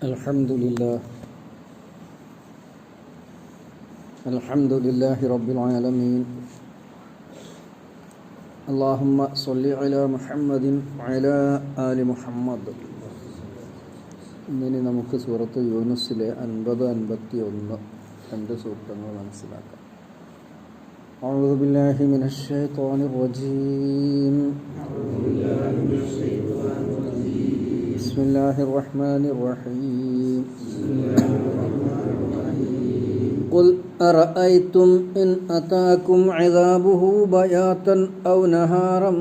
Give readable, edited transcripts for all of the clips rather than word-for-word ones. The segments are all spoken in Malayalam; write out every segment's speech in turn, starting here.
അൽഹംദുലില്ലാഹി റബ്ബിൽ ആലമീൻ. അല്ലാഹുമ്മ സ്വല്ലി അലാ മുഹമ്മദിൻ വഅലാ ആലി മുഹമ്മദ്. ഇനി നമുക്ക് സൂറത്ത് യൂനുസിലെ 50-51 രണ്ട് സൂക്തങ്ങൾ മനസ്സിലാക്കാം. അഊദു ബില്ലാഹി മിനശ് ശൈത്വാനിർ റജീം. ബിസ്മില്ലാഹിർ റഹ്മാനിർ റഹീം. ഖുൽ അറഅയ്തും ഇൻ അതാകും അദാബുഹു ബയാതൻ ഔ നഹാറൻ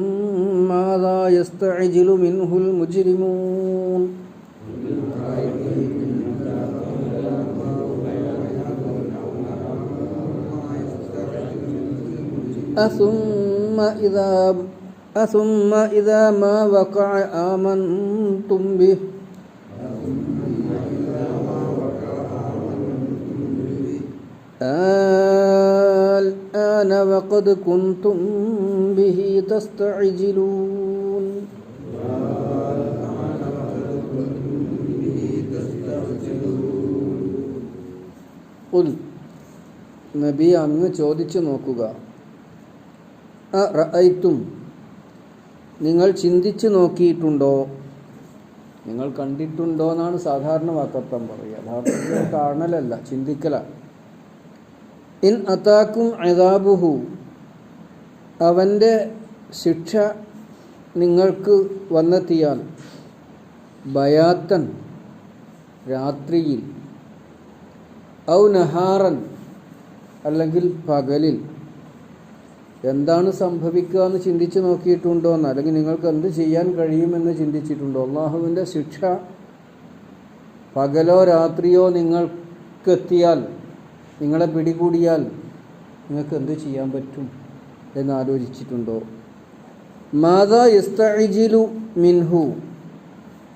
മാദാ യസ്തഅജിലു മിൻഹുൽ മുജ്രിമൂൻ. أثم إذا ما وقع آمنتم به الآن وقد كنتم به تستعجلون. ഖുൽ നബി അങ്ങ് ചോദിച്ചു നോക്കുക. അറഅയ്തും നിങ്ങൾ ചിന്തിച്ചു നോക്കിയിട്ടുണ്ടോ, നിങ്ങൾ കണ്ടിട്ടുണ്ടോ എന്നാണ് സാധാരണ വാക്കർത്ഥം പറയുക. യഥാർത്ഥത്തിൽ കാണലല്ല, ചിന്തിക്കലാണ്. ഇൻ അതാക്കും അദാബുഹു അവൻ്റെ ശിക്ഷ നിങ്ങൾക്ക് വന്നെത്തിയാൽ, ബയാത്തൻ രാത്രിയിൽ, ഔ നഹാറൻ അല്ലെങ്കിൽ പകലിൽ, എന്താണ് സംഭവിക്കുക എന്ന് ചിന്തിച്ച് നോക്കിയിട്ടുണ്ടോ എന്ന്, അല്ലെങ്കിൽ നിങ്ങൾക്ക് എന്ത് ചെയ്യാൻ കഴിയുമെന്ന് ചിന്തിച്ചിട്ടുണ്ടോ? അള്ളാഹുവിൻ്റെ ശിക്ഷ പകലോ രാത്രിയോ നിങ്ങൾക്കെത്തിയാൽ, നിങ്ങളെ പിടികൂടിയാൽ നിങ്ങൾക്ക് എന്ത് ചെയ്യാൻ പറ്റും എന്ന് ആലോചിച്ചിട്ടുണ്ടോ? മാദാ യസ്തഅജിലു മിൻഹു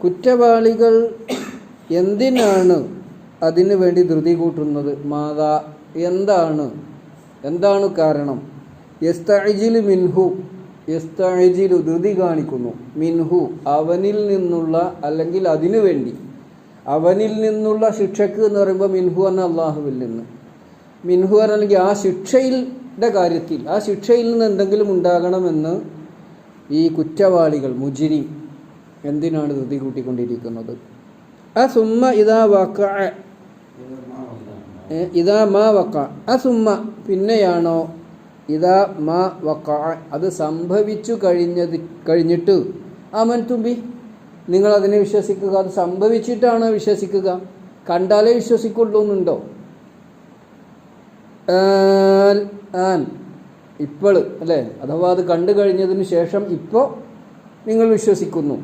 കുറ്റവാളികൾ എന്തിനാണ് അതിനു വേണ്ടി ധൃതി കൂട്ടുന്നത്? മാദാ എന്താണ് കാരണം? യസ്തഅജിലു മിൻഹു യസ്തഅജിലു ധൃതി കാണിക്കുന്നു, മിൻഹു അവനിൽ നിന്നുള്ള, അല്ലെങ്കിൽ അതിനു വേണ്ടി, അവനിൽ നിന്നുള്ള ശിക്ഷക്ക് എന്ന് പറയുമ്പോൾ മിൻഹു എന്ന അള്ളാഹുവിൽ നിന്ന്, മിൻഹു അല്ലെങ്കിൽ ആ ശിക്ഷയുടെ കാര്യത്തിൽ, ആ ശിക്ഷയിൽ നിന്ന് എന്തെങ്കിലും ഉണ്ടാകണമെന്ന് ഈ കുറ്റവാളികൾ മുജ്രിം എന്തിനാണ് ധൃതി കൂട്ടിക്കൊണ്ടിരിക്കുന്നത്? അസുമ്മ ഇദാ വഖഅ ഇദാ മാ വഖഅ അസുമ്മ പിന്നെയാണോ, ഇദാ മാ വഖഅ അത് സംഭവിച്ചു കഴിഞ്ഞിട്ട് ആമൻതും ബി നിങ്ങൾ അതിനെ വിശ്വസിക്കുക. അത് സംഭവിച്ചിട്ടാണോ വിശ്വസിക്കുക? കണ്ടാലേ വിശ്വസിക്കുള്ളൂ എന്നുണ്ടോ? ഇപ്പോൾ അല്ലേ, അഥവാ അത് കണ്ടു കഴിഞ്ഞതിന് ശേഷം ഇപ്പോൾ നിങ്ങൾ വിശ്വസിക്കുന്നു.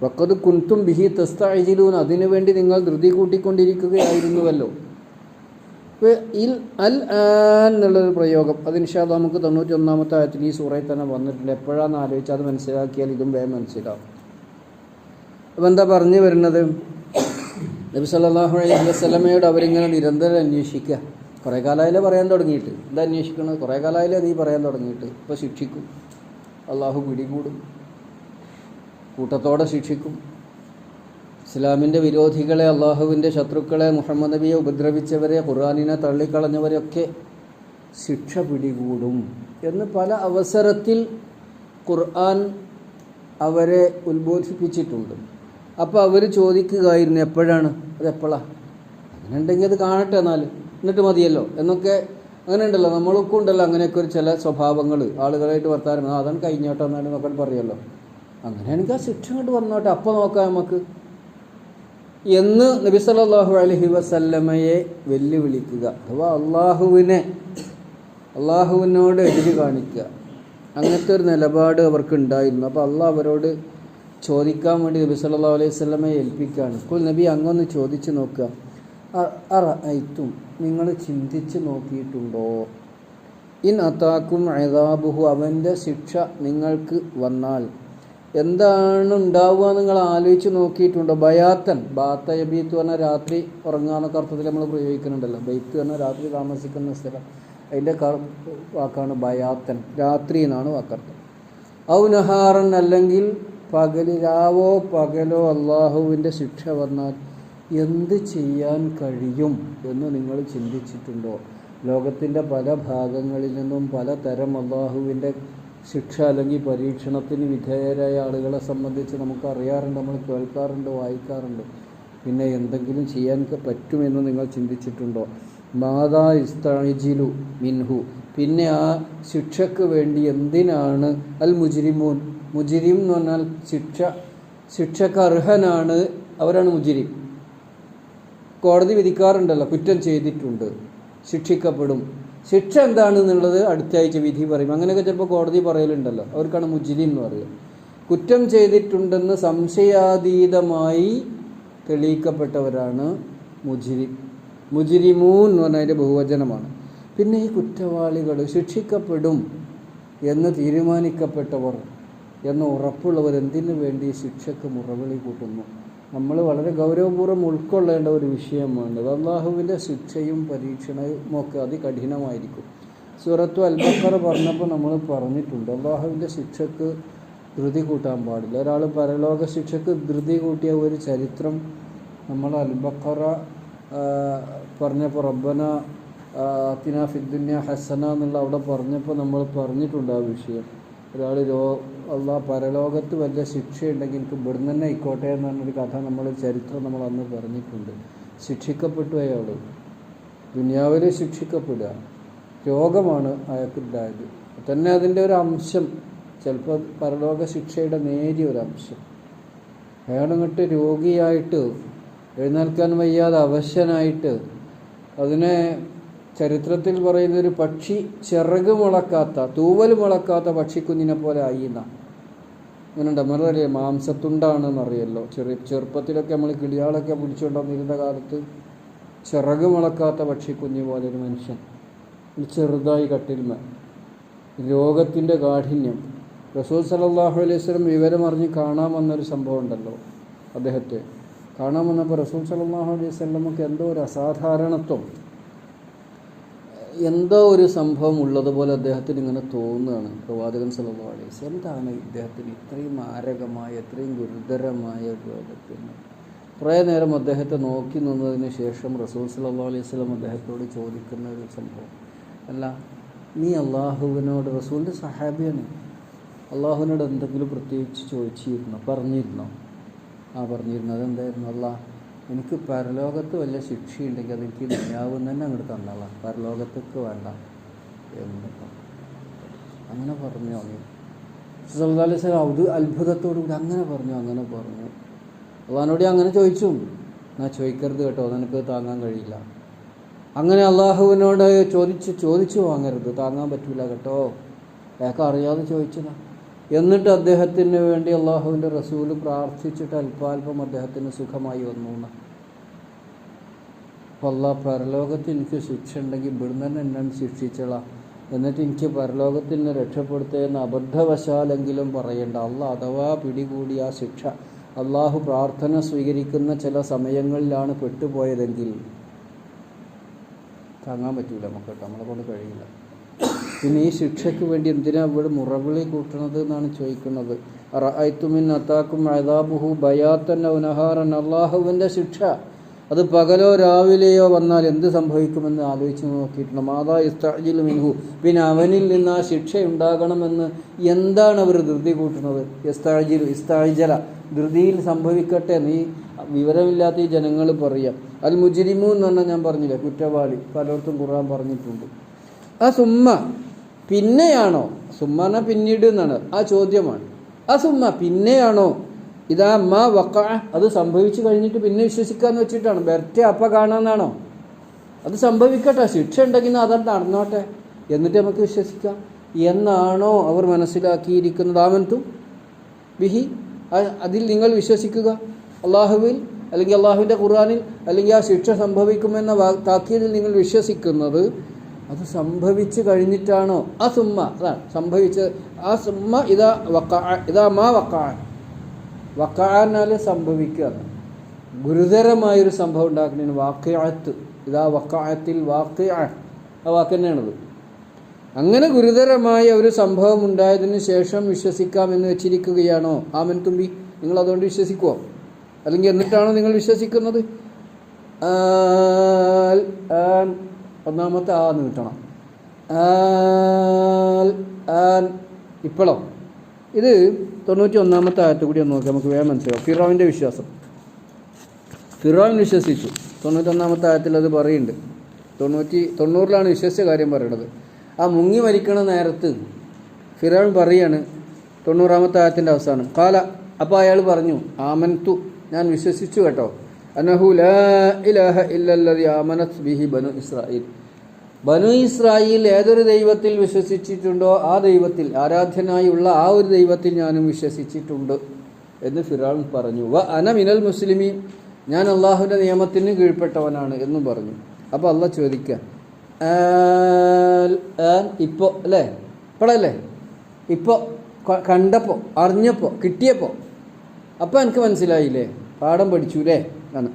വഖദ് കുൻതും ബിഹി തസ്തഅജിലൂൻ അതിനു വേണ്ടി നിങ്ങൾ ധൃതി കൂട്ടിക്കൊണ്ടിരിക്കുകയായിരുന്നുവല്ലോ. എന്നുള്ളൊരു പ്രയോഗം അത് ഇൻഷാ അല്ലാഹ് നമുക്ക് 91-ാമത്തെ ആയത്തിൽ ഈ സൂറയിൽ തന്നെ വന്നിട്ടുണ്ട്. എപ്പോഴാണെന്ന് ആലോചിച്ച് അത് മനസ്സിലാക്കിയാൽ ഇതും വേഗം മനസ്സിലാവും. അപ്പം എന്താ പറഞ്ഞു വരുന്നത്? നബി സല്ലല്ലാഹു അലൈഹി വസല്ലമയോട് അവരിങ്ങനെ നിരന്തരം അന്വേഷിക്കുക. കുറേ കാലമായാലേ പറയാൻ തുടങ്ങിയിട്ട്. എന്താ അന്വേഷിക്കണത്? കുറേ കാലമായാലേ നീ പറയാൻ തുടങ്ങിയിട്ട്. ഇപ്പോൾ ശിക്ഷിക്കും, അള്ളാഹു പിടികൂടും, കൂട്ടത്തോടെ ശിക്ഷിക്കും. ഇസ്ലാമിൻ്റെ വിരോധികളെ, അള്ളാഹുവിൻ്റെ ശത്രുക്കളെ, മുഹമ്മദ് നബിയെ ഉപദ്രവിച്ചവരെ, ഖുർആനിനെ തള്ളിക്കളഞ്ഞവരെയൊക്കെ ശിക്ഷ പിടികൂടും എന്ന് പല അവസരത്തിൽ ഖുർആൻ അവരെ ഉത്ബോധിപ്പിച്ചിട്ടുണ്ട്. അപ്പോൾ അവർ ചോദിക്കുകയായിരുന്നു, എപ്പോഴാണ് അതെപ്പോഴാണ്? അങ്ങനെ ഉണ്ടെങ്കിൽ അത് കാണട്ടെ, എന്നിട്ട് മതിയല്ലോ എന്നൊക്കെ. അങ്ങനെ ഉണ്ടല്ലോ, നമ്മൾക്കും ഉണ്ടല്ലോ അങ്ങനെയൊക്കെ ഒരു ചില സ്വഭാവങ്ങൾ. ആളുകളായിട്ട് വർത്താനം, അതാണ് കഴിഞ്ഞോട്ടോ എന്നൊക്കെ പറയുമല്ലോ. അങ്ങനെയാണെങ്കിൽ ആ ശിക്ഷ കൊണ്ട് വന്നോട്ടെ, അപ്പോൾ നോക്കാം നമുക്ക് എന്ന് നബി സല്ലല്ലാഹു അലൈഹി വസല്ലമയെ വെല്ലുവിളിക്കുക. അഥവാ അള്ളാഹുവിനോട് എതിര് കാണിക്കുക. അങ്ങനത്തെ ഒരു നിലപാട് അവർക്ക് ഉണ്ടായിരുന്നു. അപ്പോൾ അള്ളാഹ് അവരോട് ചോദിക്കാൻ വേണ്ടി നബി സല്ലല്ലാഹു അലൈഹി വസല്ലമയെ ഏൽപ്പിക്കുകയാണ്. അപ്പോൾ നബി അങ്ങൊന്ന് ചോദിച്ചു നോക്കുക. അറഅയ്തും നിങ്ങൾ ചിന്തിച്ച് നോക്കിയിട്ടുണ്ടോ, ഇൻ അതാക്കും അദാബുഹു അവൻ്റെ ശിക്ഷ നിങ്ങൾക്ക് വന്നാൽ എന്താണ് ഉണ്ടാവുക നിങ്ങൾ ആലോചിച്ച് നോക്കിയിട്ടുണ്ടോ? ബയാത്തൻ, ബാത്ത യബീത്ത് പറഞ്ഞാൽ രാത്രി ഉറങ്ങുക എന്നൊക്കെ അർത്ഥത്തിൽ നമ്മൾ പ്രയോഗിക്കുന്നുണ്ടല്ലോ. ബൈത്ത് പറഞ്ഞാൽ രാത്രി താമസിക്കുന്ന സ്ഥലം, അതിൻ്റെ വാക്കാണ് ബയാത്തൻ, രാത്രി എന്നാണ് വാക്കർത്ഥം. ഔ നഹാറൻ അല്ലെങ്കിൽ രാവോ പകലോ അള്ളാഹുവിൻ്റെ ശിക്ഷ വന്നാൽ എന്ത് ചെയ്യാൻ കഴിയും എന്ന് നിങ്ങൾ ചിന്തിച്ചിട്ടുണ്ടോ? ലോകത്തിൻ്റെ പല ഭാഗങ്ങളിൽ നിന്നും പലതരം അള്ളാഹുവിൻ്റെ ശിക്ഷ അല്ലെങ്കിൽ പരീക്ഷണത്തിന് വിധേയരായ ആളുകളെ സംബന്ധിച്ച് നമുക്കറിയാറുണ്ട്, നമ്മൾ കേൾക്കാറുണ്ട്, വായിക്കാറുണ്ട്. പിന്നെ എന്തെങ്കിലും ചെയ്യാൻ പറ്റുമെന്ന് നിങ്ങൾ ചിന്തിച്ചിട്ടുണ്ടോ? മാതാ ഇസ്തഅജിലു മിൻഹു, പിന്നെ ആ ശിക്ഷയ്ക്ക് വേണ്ടി എന്തിനാണ് അൽ മുജ്രിമൂൻ, മുജ്രിം എന്ന് പറഞ്ഞാൽ ശിക്ഷക്ക് അർഹനാണ്, അവരാണ് മുജ്രിം. കോടതി വിധിക്കാറുണ്ടല്ലോ, കുറ്റം ചെയ്തിട്ടുണ്ട് ശിക്ഷിക്കപ്പെടും. ശിക്ഷ എന്താണെന്നുള്ളത് അടുത്ത ആഴ്ച വിധി പറയും. അങ്ങനെയൊക്കെ ചിലപ്പോൾ കോടതി പറയലുണ്ടല്ലോ, അവർക്കാണ് മുജ്രിം എന്ന് പറയുക. കുറ്റം ചെയ്തിട്ടുണ്ടെന്ന് സംശയാതീതമായി തെളിയിക്കപ്പെട്ടവരാണ് മുജ്രിം. മുജ്രിമൂൻ എന്ന് പറഞ്ഞാൽ അതിൻ്റെ ബഹുവചനമാണ്. പിന്നെ ഈ കുറ്റവാളികൾ ശിക്ഷിക്കപ്പെടും എന്ന് തീരുമാനിക്കപ്പെട്ടവർ എന്ന് ഉറപ്പുള്ളവർ എന്തിനു വേണ്ടി ശിക്ഷയ്ക്ക് മുറവിളി കൂട്ടുന്നു? നമ്മൾ വളരെ ഗൗരവപൂർവ്വം ഉൾക്കൊള്ളേണ്ട ഒരു വിഷയമാണ്. അല്ലാഹുവിൻ്റെ ശിക്ഷയും പരീക്ഷണവും ഒക്കെ അതികഠിനമായിരിക്കും. സൂറത്തു അൽ-ബഖറ പറഞ്ഞപ്പോൾ നമ്മൾ പറഞ്ഞിട്ടുണ്ട്, അല്ലാഹുവിൻ്റെ ശിക്ഷക്ക് ധൃതി കൂട്ടാൻ പാടില്ല. ഒരാൾ പരലോക ശിക്ഷക്ക് ധൃതി കൂട്ടിയ ഒരു ചരിത്രം നമ്മൾ അൽ-ബഖറ പറഞ്ഞപ്പോൾ റബ്ബന ആതിനാ ഫിദ്ദുനിയ ഹസന എന്നുള്ള അവിടെ പറഞ്ഞപ്പോൾ നമ്മൾ പറഞ്ഞിട്ടുണ്ട് ആ വിഷയം. ഒരാൾ പരലോകത്ത് വലിയ ശിക്ഷയുണ്ടെങ്കിൽ എനിക്ക് ഇവിടുന്ന് തന്നെ ആയിക്കോട്ടെ എന്ന് പറഞ്ഞൊരു കഥ ചരിത്രം നമ്മൾ അന്ന് പറഞ്ഞിട്ടുണ്ട്. ശിക്ഷിക്കപ്പെട്ടു അയാൾ, ദുനിയാവിൽ ശിക്ഷിക്കപ്പെടുക, രോഗമാണ് അയാൾക്കുണ്ടായത് തന്നെ, അതിൻ്റെ ഒരു അംശം, ചിലപ്പോൾ പരലോക ശിക്ഷയുടെ നേരിയ ഒരു അംശം. അയാളിങ്ങോട്ട് രോഗിയായിട്ട് എഴുന്നേൽക്കാൻ വയ്യാതെ അവശനായിട്ട്, അതിനെ ചരിത്രത്തിൽ പറയുന്നൊരു പക്ഷി ചിറക് മുളക്കാത്ത, തൂവൽ മുളക്കാത്ത പക്ഷിക്കുഞ്ഞിനെ പോലെ ആയിന്ന. അങ്ങനെയുണ്ട്, നമ്മളറിയ മാംസത്തുണ്ടാണെന്നറിയല്ലോ. ചെറുപ്പത്തിലൊക്കെ നമ്മൾ കിളിയാളൊക്കെ പിടിച്ചുകൊണ്ടിരുന്ന കാലത്ത് ചിറക് മുളക്കാത്ത പക്ഷിക്കുഞ്ഞ് പോലെ ഒരു മനുഷ്യൻ ചെറുതായി കട്ടിൽമ, രോഗത്തിൻ്റെ കാഠിന്യം. റസൂൽ സല്ലല്ലാഹു അലൈഹി വസല്ലം വിവരമറിഞ്ഞ് കാണാൻ വന്നൊരു സംഭവം ഉണ്ടല്ലോ. അദ്ദേഹത്തെ കാണാൻ വന്നപ്പോൾ റസൂൽ സല്ലല്ലാഹു അലൈഹി വസല്ലമക്ക് എന്തോ ഒരു അസാധാരണത്വം, എന്തോ ഒരു സംഭവം ഉള്ളതുപോലെ അദ്ദേഹത്തിന് ഇങ്ങനെ തോന്നുകയാണ്. പ്രവാചകൻ സല്ലല്ലാഹു അലൈഹി വസല്ലം എന്താണ് ഇദ്ദേഹത്തിന് ഇത്രയും മാരകമായ, ഇത്രയും ഗുരുതരമായ രോഗത്തിന്? കുറേ നേരം അദ്ദേഹത്തെ നോക്കി നിന്നതിന് ശേഷം റസൂൽ സല്ലല്ലാഹു അലൈഹി വസല്ലം അദ്ദേഹത്തോട് ചോദിക്കുന്ന ഒരു സംഭവം, അല്ല നീ അള്ളാഹുവിനോട്, റസൂലിൻ്റെ സഹാബിയാണ്, അള്ളാഹുവിനോട് എന്തെങ്കിലും പ്രത്യേകിച്ച് പറഞ്ഞിരുന്നോ? പറഞ്ഞിരുന്നത് എന്തായിരുന്നു? അല്ലാ, എനിക്ക് പരലോകത്ത് വല്ല ശിക്ഷയുണ്ടെങ്കിൽ അതെനിക്ക് ദുനിയാവിൽ തന്നെ അങ്ങോട്ട് തന്നോളാം, പരലോകത്തേക്ക് വേണ്ട എന്ന് അങ്ങനെ പറഞ്ഞു. സല്ലല്ലാഹു അലൈഹി വസല്ലം അത്ഭുതത്തോടുകൂടി അങ്ങനെ പറഞ്ഞു. അള്ളാഹിനോട് അങ്ങനെ ചോദിച്ചു. ഞാൻ ചോദിക്കരുത് കേട്ടോ, നിനക്ക് താങ്ങാൻ കഴിയില്ല. അങ്ങനെ അള്ളാഹുവിനോട് ചോദിച്ചു വാങ്ങരുത്, താങ്ങാൻ പറ്റില്ല കേട്ടോ, അയാൾക്ക് അറിയാതെ ചോദിച്ചതാ. എന്നിട്ട് അദ്ദേഹത്തിന് വേണ്ടി അള്ളാഹുവിൻ്റെ റസൂല് പ്രാർത്ഥിച്ചിട്ട് അല്പാൽപ്പം അദ്ദേഹത്തിന് സുഖമായി വന്നു. അപ്പോൾ അള്ളാഹ്, പരലോകത്ത് എനിക്ക് ശിക്ഷ ഉണ്ടെങ്കിൽ ഇവിടുന്ന് തന്നെ എന്നെ ശിക്ഷിച്ചോളാം, എന്നിട്ട് എനിക്ക് പരലോകത്തിന് രക്ഷപ്പെടുത്തുന്ന അബദ്ധവശാലെങ്കിലും പറയണ്ട. അള്ളാഹ് അഥവാ പിടികൂടി ആ ശിക്ഷ അള്ളാഹു പ്രാർത്ഥന സ്വീകരിക്കുന്ന ചില സമയങ്ങളിലാണ് പെട്ടുപോയതെങ്കിൽ താങ്ങാൻ പറ്റൂല നമുക്ക് കേട്ടോ, നമ്മളെ കൊണ്ട് കഴിയില്ല. പിന്നെ ഈ ശിക്ഷയ്ക്ക് വേണ്ടി എന്തിനാ ഇവിടെ മുറവിളി കൂട്ടണത് എന്നാണ് ചോദിക്കുന്നത്. റഅയ്തുമിൻ അതാക്കും അദാബുഹു ബയാത്തൻ ഔ നഹാറൻ, അള്ളാഹുവിൻ്റെ ശിക്ഷ അത് പകലോ രാവിലെയോ വന്നാൽ എന്ത് സംഭവിക്കുമെന്ന് ആലോചിച്ച് നോക്കിയിട്ടുണ്ട്. മാതാ ഇസ്തഅജിലു മിൻഹു, പിന്നെ അവനിൽ നിന്ന് ആ ശിക്ഷ ഉണ്ടാകണമെന്ന് എന്താണ് അവർ ധൃതി കൂട്ടുന്നത്? ഇസ്തഅജല, ധൃതിയിൽ സംഭവിക്കട്ടെ. നീ വിവരമില്ലാത്ത ഈ ജനങ്ങൾ പറയാം. അൽ മുജ്രിമു എന്ന് പറഞ്ഞാൽ ഞാൻ പറഞ്ഞില്ലേ, കുറ്റവാളി, പലർത്തും ഖുർആൻ പറഞ്ഞിട്ടുണ്ട്. ആ സുമ്മ, പിന്നെയാണോ? സുമ്മ എന്നാൽ പിന്നീട് എന്നാണ്, ആ ചോദ്യമാണ്. ആ സുമ്മ പിന്നെയാണോ? ഇതാ മാ വഖ, അത് സംഭവിച്ചു കഴിഞ്ഞിട്ട് പിന്നെ വിശ്വസിക്കാന്ന് വെച്ചിട്ടാണ്? ബെർത്തെ അപ്പം കാണാമെന്നാണോ? അത് സംഭവിക്കട്ടെ, ശിക്ഷ ഉണ്ടെങ്കിൽ അതത് നടന്നോട്ടെ, എന്നിട്ട് നമുക്ക് വിശ്വസിക്കാം എന്നാണോ അവർ മനസ്സിലാക്കിയിരിക്കുന്നത്? ആമൻതും ബിഹി, അതിൽ നിങ്ങൾ വിശ്വസിക്കുക, അള്ളാഹുവിൽ അല്ലെങ്കിൽ അള്ളാഹുവിൻ്റെ ഖുർആനിൽ, അല്ലെങ്കിൽ ആ ശിക്ഷ സംഭവിക്കുമെന്ന താക്കീതിൽ നിങ്ങൾ വിശ്വസിക്കുന്നത് അത് സംഭവിച്ചു കഴിഞ്ഞിട്ടാണോ? ആ സുമ്മ, അതാണ് സംഭവിച്ചത്. ആ സുമ്മ ഇതാ മാ വഖഅനാൽ സംഭവിക്കുക, ഗുരുതരമായൊരു സംഭവം ഉണ്ടാക്കുന്നതിന് വാഖിഅത്ത്. ഇതാ വഖഅത്തിൽ വാഖിഅ, ആ വാക്ക് തന്നെയാണത്. അങ്ങനെ ഗുരുതരമായ ഒരു സംഭവം ഉണ്ടായതിനു ശേഷം വിശ്വസിക്കാമെന്ന് വെച്ചിരിക്കുകയാണോ ആമൻ തുമ്പി? നിങ്ങൾ അതുകൊണ്ട് വിശ്വസിക്കുമോ? അല്ലെങ്കിൽ എന്നിട്ടാണോ നിങ്ങൾ വിശ്വസിക്കുന്നത്? ഒന്നാമത്തെ എന്ന് കിട്ടണം. ഇപ്പോഴോ? ഇത് 91 ആയത്ത് കൂടി ഒന്ന് നോക്കാം, നമുക്ക് വേഗം മനസ്സിലാവും. ഫിറോവിൻ്റെ വിശ്വാസം. ഫിറോൻ വിശ്വസിച്ചു. 91 ആയത്തിൽ അത് പറയുന്നുണ്ട്. 90 വിശ്വസിച്ച കാര്യം പറയണത്. ആ മുങ്ങി മരിക്കണ നേരത്ത് ഫിറോൻ പറയാണ് 90 ആയത്തിൻ്റെ അവസാനം കാല. അപ്പോൾ അയാൾ പറഞ്ഞു ആമൻതു, ഞാൻ വിശ്വസിച്ചു കേട്ടോ. അന്നഹു ലാ ഇലാഹ ഇല്ലല്ലദി ആമനത് ബിഹി ബനു ഇസ്രായേൽ. ബനു ഇസ്രായേൽ ഏതൊരു ദൈവത്തിൽ വിശ്വസിച്ചിട്ടുണ്ടോ ആ ദൈവത്തിൽ, ആരാധ്യനായുള്ള ആ ഒരു ദൈവത്തിൽ ഞാനും വിശ്വസിച്ചിട്ടുണ്ട് എന്ന് ഫിറോൻ പറഞ്ഞു. വ അന മിനൽ മുസ്ലിമീൻ, ഞാൻ അള്ളാഹുവിൻ്റെ നിയമത്തിന് കീഴ്പ്പെട്ടവനാണ് എന്നും പറഞ്ഞു. അപ്പോൾ അള്ളാഹ് ചോദിക്കുക ഇപ്പോൾ അല്ലേ, ഇപ്പോഴല്ലേ, ഇപ്പോൾ കണ്ടപ്പോൾ, അറിഞ്ഞപ്പോൾ, കിട്ടിയപ്പോൾ, അപ്പോൾ എനിക്ക് മനസ്സിലായില്ലേ, പാഠം പഠിച്ചൂലേ ആണ്.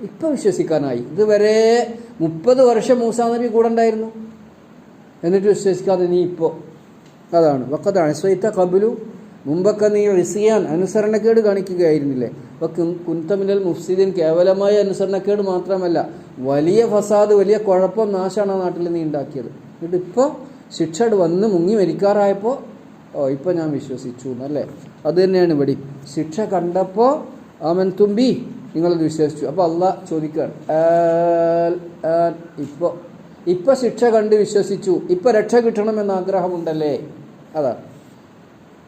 ഇപ്പോൾ വിശ്വസിക്കാനായി. ഇതുവരെ 30 വർഷം മൂസാ നബി കൂടെ ഉണ്ടായിരുന്നു, എന്നിട്ട് വിശ്വസിക്കാതെ നീ ഇപ്പോൾ. അതാണ് വഖദ് അസ്വൈത ഖബ്ലു, മുമ്പൊക്കെ നീ ഇസ്യാൻ അനുസരണക്കേട് കാണിക്കുകയായിരുന്നില്ലേ. അപ്പോൾ കുന്തമിനൽ മുഫ്സിദീൻ, കേവലമായ അനുസരണക്കേട് മാത്രമല്ല, വലിയ ഫസാദ്, വലിയ കുഴപ്പം, നാശമാണ് ആ നാട്ടിൽ നീ ഉണ്ടാക്കിയത്. എന്നിട്ട് ഇപ്പോൾ ശിക്ഷ വന്ന് മുങ്ങി മരിക്കാറായപ്പോൾ ഇപ്പോൾ ഞാൻ വിശ്വസിച്ചു എന്നല്ലേ. അത് തന്നെയാണ് ഇവിടെ. ശിക്ഷ കണ്ടപ്പോൾ ആമൻ തുമ്പി, നിങ്ങളത് വിശ്വസിച്ചു. അപ്പോൾ അള്ളാഹ് ചോദിക്കുകയാണ് ഇപ്പോൾ ശിക്ഷ കണ്ട് വിശ്വസിച്ചു, ഇപ്പോൾ രക്ഷ കിട്ടണമെന്ന് ആഗ്രഹമുണ്ടല്ലേ. അതാണ്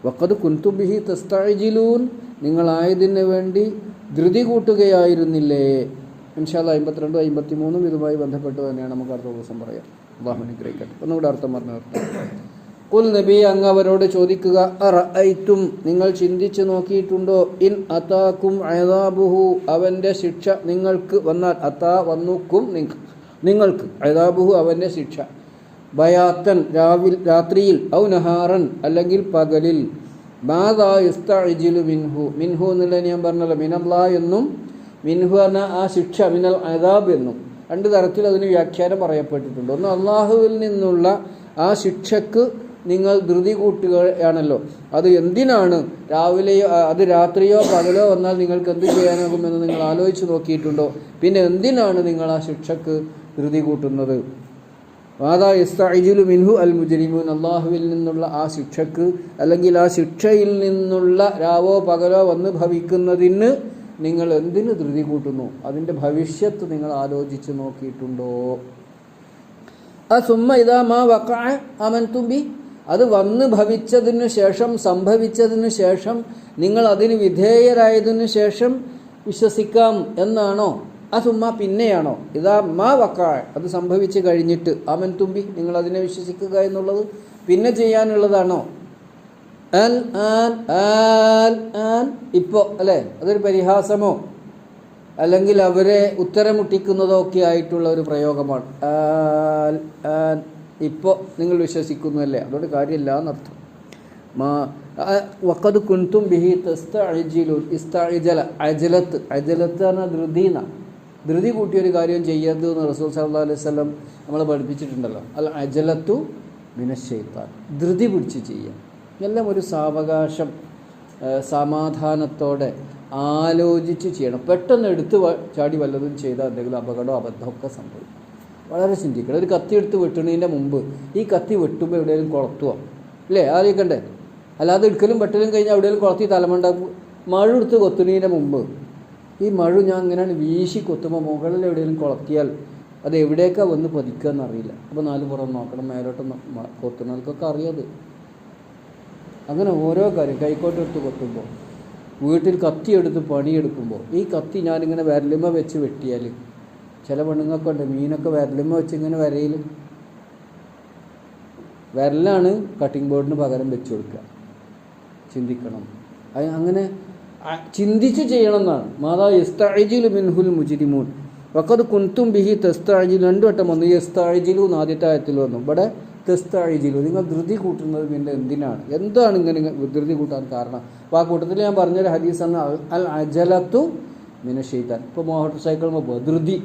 വഖദ് കുൻതും ബിഹി തസ്തഅജിലൂൻ, നിങ്ങളായതിന് വേണ്ടി ധൃതി കൂട്ടുകയായിരുന്നില്ലേ. ഇൻഷാ അല്ലാഹ് 52 53 ഇതുമായി ബന്ധപ്പെട്ട് തന്നെയാണ് നമുക്ക് അടുത്ത ദിവസം പറയാം. അല്ലാഹു അനുഗ്രഹിക്കട്ടെ. ഒന്നുകൂടെ അർത്ഥം പറഞ്ഞു നിർത്താം. ഖുൽ നബി, അങ്ങ് അവരോട് ചോദിക്കുക, അറഅയ്തും, നിങ്ങൾ ചിന്തിച്ചു നോക്കിയിട്ടുണ്ടോ, ഇൻ അതാകും അദാബുഹു, അവൻ്റെ ശിക്ഷ നിങ്ങൾക്ക് വന്നാൽ, അതാ വന്നുക്കും നിങ്ങൾക്ക്, അദാബുഹു അവൻ്റെ ശിക്ഷ, ബയാത്തൻ രാത്രിയിൽ, ഔ നഹാറൻ അല്ലെങ്കിൽ പകലിൽ, മാദാ യസ്തഅജിലു മിൻഹു എന്നുള്ളത് ഞാൻ പറഞ്ഞല്ലോ, മിനല്ലാ എന്നും മിൻഹു എന്ന ആ ശിക്ഷ, മിനൽ അദാബ് എന്നും 2 തരത്തിൽ അതിന് വ്യാഖ്യാനം പറയപ്പെട്ടിട്ടുണ്ട്. ഒന്ന്, അള്ളാഹുവിൽ നിന്നുള്ള ആ ശിക്ഷക്ക് നിങ്ങൾ ധൃതി കൂട്ടുകയാണല്ലോ, അത് എന്തിനാണ്? രാവിലെയോ അത് രാത്രിയോ പകലോ വന്നാൽ നിങ്ങൾക്ക് എന്ത് ചെയ്യാനാകുമെന്ന് നിങ്ങൾ ആലോചിച്ച് നോക്കിയിട്ടുണ്ടോ? പിന്നെ എന്തിനാണ് നിങ്ങൾ ആ ശിക്ഷക്ക് ധൃതി കൂട്ടുന്നത്? മാദാ യസ്തഅജിലു മിൻഹു അൽ മുജ്രിമൂൻ, അള്ളാഹുവിൽ നിന്നുള്ള ആ ശിക്ഷക്ക് അല്ലെങ്കിൽ ആ ശിക്ഷയിൽ നിന്നുള്ള രാവോ പകലോ വന്ന് ഭവിക്കുന്നതിന് നിങ്ങൾ എന്തിന് ധൃതി കൂട്ടുന്നു? അതിൻ്റെ ഭവിഷ്യത്ത് നിങ്ങൾ ആലോചിച്ച് നോക്കിയിട്ടുണ്ടോ? സുമ്മ ഇദാ മാ വഖഅ ആമൻതും ബി, അത് വന്ന് ഭവിച്ചതിനു ശേഷം, സംഭവിച്ചതിനു ശേഷം, നിങ്ങൾ അതിന് വിധേയരായതിനു ശേഷം വിശ്വസിക്കാം എന്നാണോ? സുമ്മ പിന്നെയാണോ? ഇതാ മാ വഖഅ, അത് സംഭവിച്ച് കഴിഞ്ഞിട്ട്, ആമൻതും ബി, നിങ്ങൾ അതിനെ വിശ്വസിക്കുക എന്നുള്ളത് പിന്നെ ചെയ്യാനുള്ളതാണോ? ഇപ്പോൾ അല്ലേ, അതൊരു പരിഹാസമോ അല്ലെങ്കിൽ അവരെ ഉത്തരമുട്ടിക്കുന്നതോ ഒക്കെ ആയിട്ടുള്ള ഒരു പ്രയോഗമാണ്. ഇപ്പോൾ നിങ്ങൾ വിശ്വസിക്കുന്നു അല്ലേ, അതുകൊണ്ട് കാര്യമില്ല എന്നർത്ഥം. വഖദ് കുൻതും ബിഹി തസ്തഅജിലൂൻ, ഇസ്തഅജല, അജലത്ത്, അജലത്ത് പറഞ്ഞാൽ ധൃതിന, ധൃതി കൂട്ടിയൊരു കാര്യം ചെയ്യരുത് എന്ന് റസൂൽ സല്ലല്ലാഹു അലൈഹി വസല്ലം നമ്മളെ പഠിപ്പിച്ചിട്ടുണ്ടല്ലോ. അൽ അജലത്തു മിനശ്ശൈത്താൻ, ധൃതി പിടിച്ച് ചെയ്യുക. എല്ലാം ഒരു സാവകാശം, സമാധാനത്തോടെ ആലോചിച്ച് ചെയ്യണം. പെട്ടെന്ന് എടുത്ത് ചാടി വല്ലതും ചെയ്താൽ എന്തെങ്കിലും അപകടമോ അബദ്ധമൊക്കെ സംഭവിക്കും. വളരെ ചിന്തിക്കണം. ഒരു കത്തി എടുത്ത് വെട്ടുന്നതിൻ്റെ മുമ്പ് ഈ കത്തി വെട്ടുമ്പോൾ എവിടെയെങ്കിലും കുളത്തുമോ അല്ലേ, ആലോചിക്കണ്ടേ? അല്ലാതെ എടുക്കലും വെട്ടലും കഴിഞ്ഞാൽ എവിടെയെങ്കിലും കുളത്തി തലമുണ്ടാക്കും. മഴ എടുത്ത് കൊത്തുന്നതിൻ്റെ മുമ്പ് ഈ മഴ ഞാൻ ഇങ്ങനെയാണ് വീശി കൊത്തുമ്പോൾ മുകളിൽ എവിടെയെങ്കിലും കുളത്തിയാൽ അത് എവിടേക്കാണ് വന്ന് പതിക്കുക എന്നറിയില്ല. അപ്പോൾ 4 പുറം നോക്കണം, മേലോട്ട് കൊത്തുന്നവർക്കൊക്കെ അറിയാത്. അങ്ങനെ ഓരോ കാര്യം കൈക്കോട്ടെടുത്ത് കൊത്തുമ്പോൾ, വീട്ടിൽ കത്തി എടുത്ത് പണിയെടുക്കുമ്പോൾ, ഈ കത്തി ഞാനിങ്ങനെ വിരലുമ്മ വെച്ച് വെട്ടിയാൽ, ചില പെണ്ണുങ്ങൾക്ക് ഉണ്ട് മീനൊക്കെ വിരലുമ്മ വെച്ച് ഇങ്ങനെ വരയിൽ, വിരലാണ് കട്ടിംഗ് ബോർഡിന് പകരം വെച്ച് കൊടുക്കുക. ചിന്തിക്കണം. അങ്ങനെ ചിന്തിച്ച് ചെയ്യണം എന്നാണ്. മാതാ യസ്തഅജിലു മിൻഹുൽ മുജ്രിമൂൻ വഖദ് കുൻതും ബിഹി തസ്തഅജിലു, 2 വട്ടം വന്നു. യസ്തഅജിലു ആദ്യത്തെ ആയത്തിൽ വന്നു, ഇവിടെ തസ്തഅജിലു, നിങ്ങൾ ധൃതി കൂട്ടുന്നത് പിന്നെ എന്തിനാണ്? എന്താണ് ഇങ്ങനെ ധൃതി കൂട്ടാൻ കാരണം? അപ്പോൾ ആ കൂട്ടത്തിൽ ഞാൻ പറഞ്ഞൊരു ഹദീസാണ് അൽ അജലത്തു മിനശ്ശൈത്താൻ. ഇപ്പോൾ മോട്ടോർ സൈക്കിൾ ധൃതി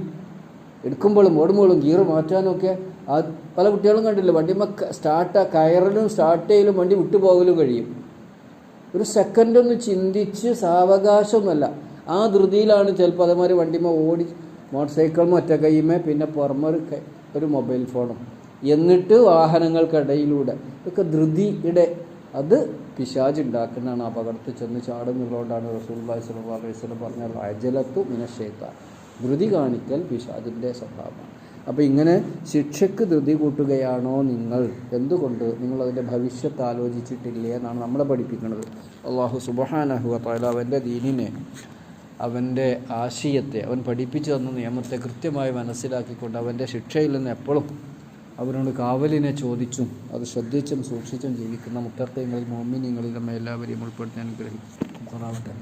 എടുക്കുമ്പോഴും ഓടുമ്പോഴും ഗിയർ മാറ്റാനൊക്കെ പല കുട്ടികളും കണ്ടില്ല, വണ്ടിമ്മ കയറലും സ്റ്റാർട്ട് ചെയ്യലും വണ്ടി വിട്ടുപോകലും കഴിയും. ഒരു സെക്കൻഡൊന്ന് ചിന്തിച്ച് സാവകാശമൊന്നുമല്ല, ആ ധൃതിയിലാണ് ചിലപ്പോൾ അതേമാതിരി വണ്ടിമ്മ ഓടി മോട്ടോർ സൈക്കിളും ഒറ്റ കൈമേ, പിന്നെ പുറമെ ഒരു മൊബൈൽ ഫോണും, എന്നിട്ട് വാഹനങ്ങൾക്കിടയിലൂടെ ഇതൊക്കെ ധൃതിയുടെ അത് പിശാച് ഉണ്ടാക്കുന്നതാണ്. അപകടത്തിൽ ചെന്ന് ചാടുന്നുള്ളതുകൊണ്ടാണ് റസൂലുള്ളാഹി സ്വല്ലല്ലാഹു അലൈഹി വസല്ലം പറഞ്ഞത് അജലത്തു മിനശ്ശൈത്താൻ, ധൃതി കാണിക്കൽ പിശാചിൻ്റെ സ്വഭാവമാണ്. അപ്പോൾ ഇങ്ങനെ ശിക്ഷയ്ക്ക് ധൃതി കൂട്ടുകയാണോ നിങ്ങൾ? എന്തുകൊണ്ട്? നിങ്ങളതിൻ്റെ ഭവിഷ്യത്ത് ആലോചിച്ചിട്ടില്ലേ എന്നാണ് നമ്മളെ പഠിപ്പിക്കുന്നത്. അല്ലാഹു സുബ്ഹാനഹു വ തആല അവൻ്റെ ദീനിനെ, അവൻ്റെ ആശയത്തെ, അവൻ പഠിപ്പിച്ചു തന്ന നിയമത്തെ കൃത്യമായി മനസ്സിലാക്കിക്കൊണ്ട് അവൻ്റെ ശിക്ഷയിൽ നിന്ന് എപ്പോഴും അവനോട് കാവലിനെ ചോദിച്ചും അത് ശ്രദ്ധിച്ചും സൂക്ഷിച്ചും ജീവിക്കുന്ന മുത്തഖീങ്ങളിൽ മുഅ്മിനീങ്ങളിൽ നമ്മെ എല്ലാവരെയും ഉൾപ്പെടുത്തി അനുഗ്രഹിക്കുമാറാവട്ടെ.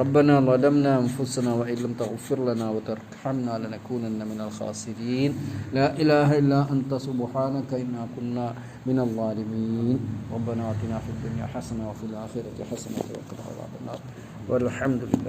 ربنا ظلمنا أنفسنا وإن لم تغفر لنا وترحمنا لنكونن من الخاسرين لا إله إلا أنت سبحانك إنا كنا من الظالمين ربنا آتنا في الدنيا حسنة وفي الآخرة حسنة وقنا عذاب النار والحمد لله.